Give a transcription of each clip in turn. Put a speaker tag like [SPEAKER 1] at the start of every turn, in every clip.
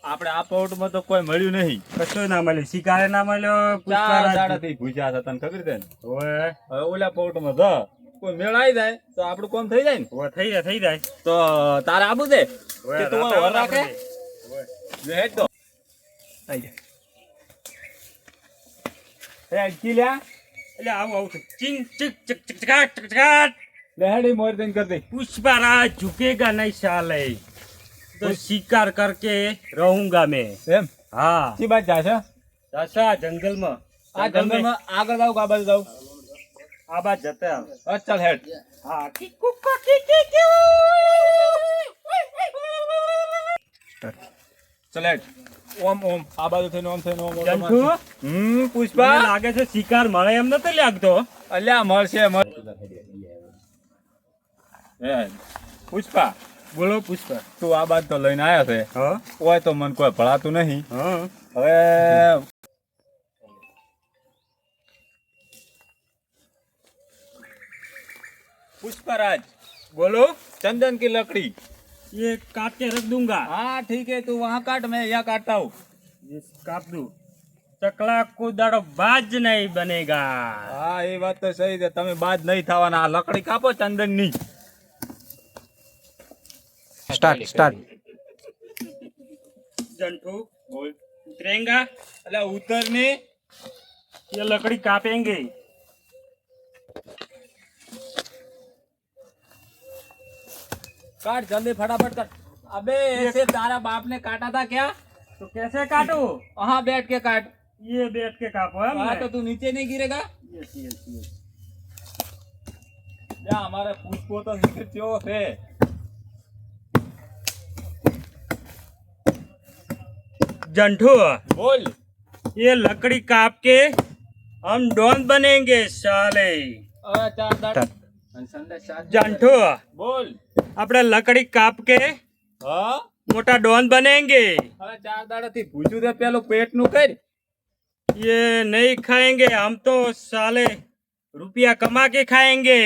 [SPEAKER 1] આપણે આ પાઉટમાં તો કોઈ મળ્યું નહીં,
[SPEAKER 2] કશું ના મળ્યું, શિકારે ના મળ્યો,
[SPEAKER 1] 4 દાડાથી ભૂજ્યા હતા, તને ખબર છે ને? હવે ઓલા પાઉટમાં તો કોઈ મેળ આવી જાય તો આપણું કામ થઈ જાય ને.
[SPEAKER 2] થઈ જાય
[SPEAKER 1] તો તારે આબુ દે કે તું વર રાખે હેડ તો આઈ જા હેડ કી લ્યા
[SPEAKER 2] એટલે આવું ચિંગ ચિક ચિક ચિક ચકાટ ચકાટ
[SPEAKER 1] લેહડી મોર દેન कर दे.
[SPEAKER 2] पुष्पराज झुकेगा नहीं साले, तो शिकार करके रहूंगा मैं.
[SPEAKER 1] એમ
[SPEAKER 2] हाँ
[SPEAKER 1] કી બાત જાશે?
[SPEAKER 2] दशा जंगल में,
[SPEAKER 1] આ જંગલમાં આગળ જાવ કે આ બાજુ જાવ?
[SPEAKER 2] आ बात जाते हैं.
[SPEAKER 1] ચાલ હેડ.
[SPEAKER 2] हाँ
[SPEAKER 1] ચાલ હેડ. ઓમ ઓમ આ બાજુ થઈને ઓમ થઈને ઓમ
[SPEAKER 2] જંતુ
[SPEAKER 1] પુષ્પા
[SPEAKER 2] લાગે છે શિકાર મળે એમ નથી લાગતો.
[SPEAKER 1] અલ્યા મળશે હે પુષ્પા
[SPEAKER 2] બોલો પુષ્પા.
[SPEAKER 1] તું આ બાજુ તો લઈને આયા છે,
[SPEAKER 2] હા
[SPEAKER 1] ઓય તો મને કોઈ ભળાતું નહીં.
[SPEAKER 2] હા
[SPEAKER 1] હવે पुष्पराज
[SPEAKER 2] बोलो.
[SPEAKER 1] चंदन की लकड़ी.
[SPEAKER 2] ये काट के रख दूंगा.
[SPEAKER 1] हाँ ठीक है, तू वहाँ काट, मैं यहाँ काटता हूँ.
[SPEAKER 2] ये काट दूं. चकला को दाड़ो बाज नहीं बनेगा.
[SPEAKER 1] हाँ ये बात तो सही है, તમે બાદ નહીં થવાના. આ લકડી કાપો ચંદન ની.
[SPEAKER 2] स्टार्ट जंटू उतरेगा.
[SPEAKER 1] એટલે ઉતર ને
[SPEAKER 2] ये लकड़ी कापेंगे.
[SPEAKER 1] काट जल्दी फटाफट काट. अबे ऐसे तारा बाप ने काटा था क्या?
[SPEAKER 2] तो कैसे काटू?
[SPEAKER 1] वहाँ बैठ के काट.
[SPEAKER 2] ये बैठ के कापो है.
[SPEAKER 1] हाँ तो तू नीचे नहीं गिरेगा.
[SPEAKER 2] ये
[SPEAKER 1] जा हमारे पुष्पो तो नीचे क्यों है.
[SPEAKER 2] जंटू
[SPEAKER 1] बोल.
[SPEAKER 2] ये लकड़ी काप के हम डॉन बनेंगे साले.
[SPEAKER 1] चार दाड़.
[SPEAKER 2] जंटू
[SPEAKER 1] बोल.
[SPEAKER 2] આપણે લકડી કાપ કે
[SPEAKER 1] હા
[SPEAKER 2] મોટા ડોન બનેंगे.
[SPEAKER 1] હવે 4 દાડાથી ભૂજ્યું તે પેલું પેટનું કર.
[SPEAKER 2] ये नहीं खाएंगे हम तो साले, रुपया कमा के खाएंगे.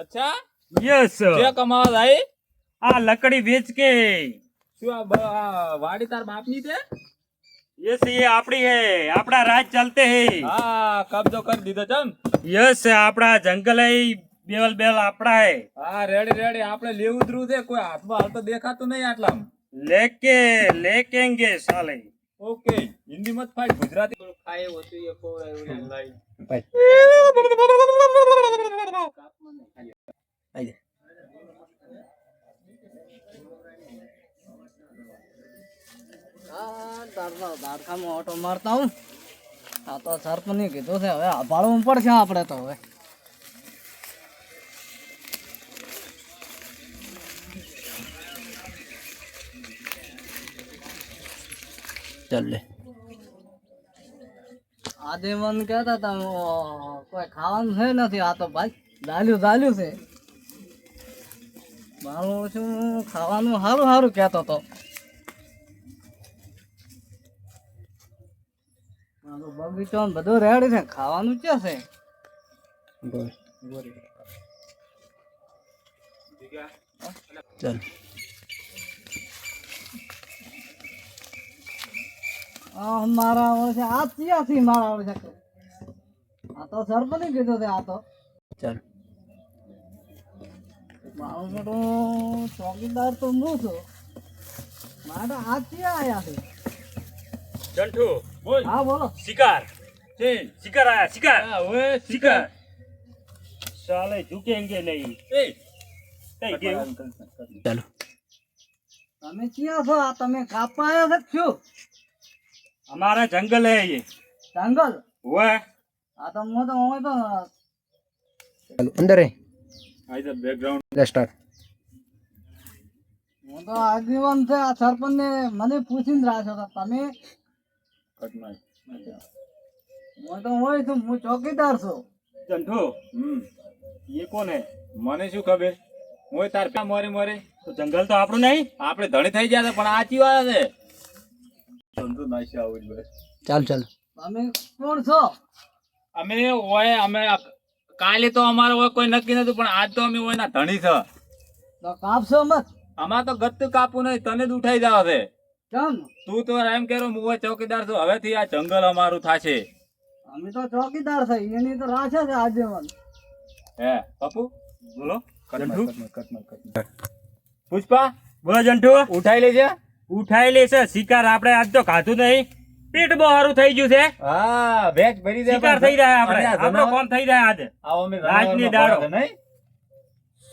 [SPEAKER 1] અચ્છા
[SPEAKER 2] यस
[SPEAKER 1] જે કમાવા જાય
[SPEAKER 2] आ लकड़ी बेच के.
[SPEAKER 1] શું આ વાડી તાર બાપની છે?
[SPEAKER 2] यस ये આપડી है, આપડા રાજ चलते हैं.
[SPEAKER 1] હા કબજો કરી દીધો ચમ.
[SPEAKER 2] यस આપડા જંગલ है, બેલ બેલ આપડા है.
[SPEAKER 1] હા રેડી રેડી આપણે લેવું જ છે, કોઈ હાથમાં હાલ તો દેખાતું નહીં આટલામાં.
[SPEAKER 2] लेकेंगे साले.
[SPEAKER 1] ઓકે હિન્દી મત ફાઈટ, ગુજરાતી ખાય હોતું એ કોઈ એવું લઈ
[SPEAKER 3] દાડખામાં ઓટો મારતા હું. આ તો સરપંચે કીધું છે, હવે આભાળવું પડશે આપણે તો. હવે
[SPEAKER 4] ચાલે
[SPEAKER 3] આજે મને કહેતા હતા કોઈ ખાવાનું છે નથી. આ તો ભાઈ દાલ્યું છે. મારું શું ખાવાનું સારું સારું કહેતો હતો. મારું બગીચો ને બધું રેડી છે, ખાવાનું ક્યાં છે?
[SPEAKER 4] ચાલ
[SPEAKER 3] મારા વર્ષે આ ત્યાંથી મારા વર્ષે આ તો સરપંચે કીધું છે. આ તો
[SPEAKER 4] ચાલ
[SPEAKER 3] મારું મોટું ચોકીદાર તો હું છું. મારે આ ક્યાં આયા છે?
[SPEAKER 2] जंटू
[SPEAKER 1] બોલ.
[SPEAKER 3] હા બોલો.
[SPEAKER 2] शिकार
[SPEAKER 1] છે
[SPEAKER 2] शिकार आया. शिकार
[SPEAKER 1] હા હવે
[SPEAKER 2] शिकार साले झुकेंगे नहीं.
[SPEAKER 1] એ
[SPEAKER 2] થઈ ગયું.
[SPEAKER 4] ચાલો
[SPEAKER 3] તમે ક્યાં છો? આ તમે કાપવા આવ્યા છો શું?
[SPEAKER 2] हमारा जंगल है ये.
[SPEAKER 3] જંગલ?
[SPEAKER 2] हुआ
[SPEAKER 3] આ તો હું તો
[SPEAKER 4] ચાલો અંદર હે.
[SPEAKER 1] આ ઇધર બેકગ્રાઉન્ડ
[SPEAKER 4] સ્ટાર્ટ.
[SPEAKER 3] હું તો આગેવાન છે. આ સરપંચને મને પૂછીને રાખ્યો હતો. તમે?
[SPEAKER 1] કટ નાખ.
[SPEAKER 3] હું તો હોય છું, હું ચોકીદાર છું.
[SPEAKER 2] जंटू ये कौन है?
[SPEAKER 1] મને શું ખબર, હું તાર પે મોરે મોરે
[SPEAKER 2] तो जंगल तो આપણું નહીં.
[SPEAKER 1] આપણે ધણી થઈ ગયા છે, પણ આ ચીવા છે ધંધો નાશી આવું જ બસ.
[SPEAKER 4] ચાલ ચાલ
[SPEAKER 3] તમે કોણ છો?
[SPEAKER 1] અમે ઓય અમે કાલે તો અમારે હોય કોઈ નક્કી નતું, પણ આજ તો અમે હોય ના ધણી છે.
[SPEAKER 3] તો કાપશો મત.
[SPEAKER 1] આમાં તો ગત્તુ કાપવું નહીં, તને જ ઉઠાઈ જાવ છે.
[SPEAKER 3] કેમ?
[SPEAKER 1] તું તો એમ કે હું હોય ચોકીદાર છું, હવેથી આ જંગલ અમારું થાશે.
[SPEAKER 3] અમે તો ચોકીદાર થઈ, એની તો રાશે છે આજે મને.
[SPEAKER 1] હે પપ્પુ બોલો. પુષ્પા
[SPEAKER 2] બોલો જંઠુ.
[SPEAKER 1] ઉઠાઈ લેજે.
[SPEAKER 2] ઉઠાઈ લે છે શિકાર. આપણે આજ તો ખાધું નહીં, પેટ બહુ સારું થઈ ગયું છે.
[SPEAKER 1] હા ભેજ ભરી દે.
[SPEAKER 2] શિકાર થઈ જાય આપણે, આપણો કામ થઈ જાય આજે.
[SPEAKER 1] આવો અમે
[SPEAKER 2] રાજની દાડો.
[SPEAKER 1] નહીં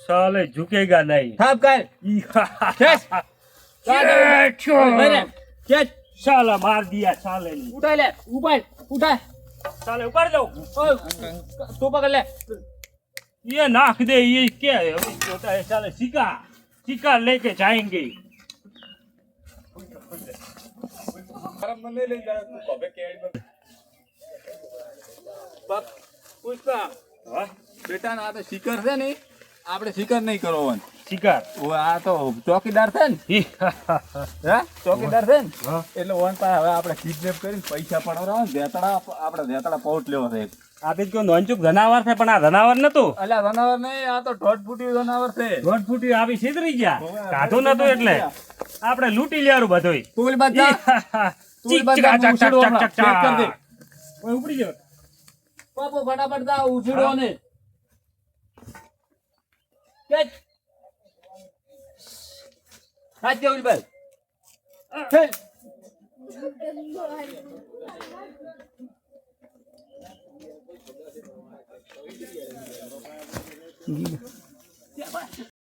[SPEAKER 2] સાલે ઝુકેગા નહીં.
[SPEAKER 1] થાપ કાલ ખેંચ. ખેંચ.
[SPEAKER 2] સાલા માર દિયા સાલે ની.
[SPEAKER 1] ઉઠાઈ લે. ઉઠાય.
[SPEAKER 2] સાલે ઉપાડ દઉં.
[SPEAKER 1] તું પકડ લે.
[SPEAKER 2] ये नाख दे, ये क्या है अभी होता है साले शिकार. शिकार लेके जाएंगे.
[SPEAKER 1] પુષ્પા
[SPEAKER 2] હા?
[SPEAKER 1] બેટા ના તો શિકાર છે ને, આપણે શિકાર નહીં કરવો.
[SPEAKER 2] शिकार.
[SPEAKER 1] આ તો ચોકીદાર છે ને, હે ચોકીદાર છે ને,
[SPEAKER 2] હા.
[SPEAKER 1] એટલે ઓન પાસે હવે આપણે કિડનેપ કરીને પૈસા પડાવવા દેતડા, આપણે દેતડા પોટ લેવો છે.
[SPEAKER 2] આ બી કોઈ નોંચુક જનાવર છે, પણ આ જનાવર નતું.
[SPEAKER 1] અલ્યા જનાવર નહીં, આ તો ઢોઢ ફૂટી જનાવર છે.
[SPEAKER 2] દોઢ ફૂટી આવી છેતરી ગયા. કાઢું નતું એટલે આપણે લૂંટી લેવાનું બધુંય.
[SPEAKER 1] તું ઓલી બાજુ જા. તું ઓલી બાજુ જા,
[SPEAKER 2] ચીક, ચક,
[SPEAKER 1] ઉછીડો
[SPEAKER 2] ચક,
[SPEAKER 1] હમણાં.
[SPEAKER 2] ચક,
[SPEAKER 1] ચેક કર દે.
[SPEAKER 2] ઓય ઉપડી જાઓ.
[SPEAKER 1] પાપો ફટાફટ જા, ઉછીડો ને. ખેંચ. સાચે ઓલી બાજુ. ખેંચ.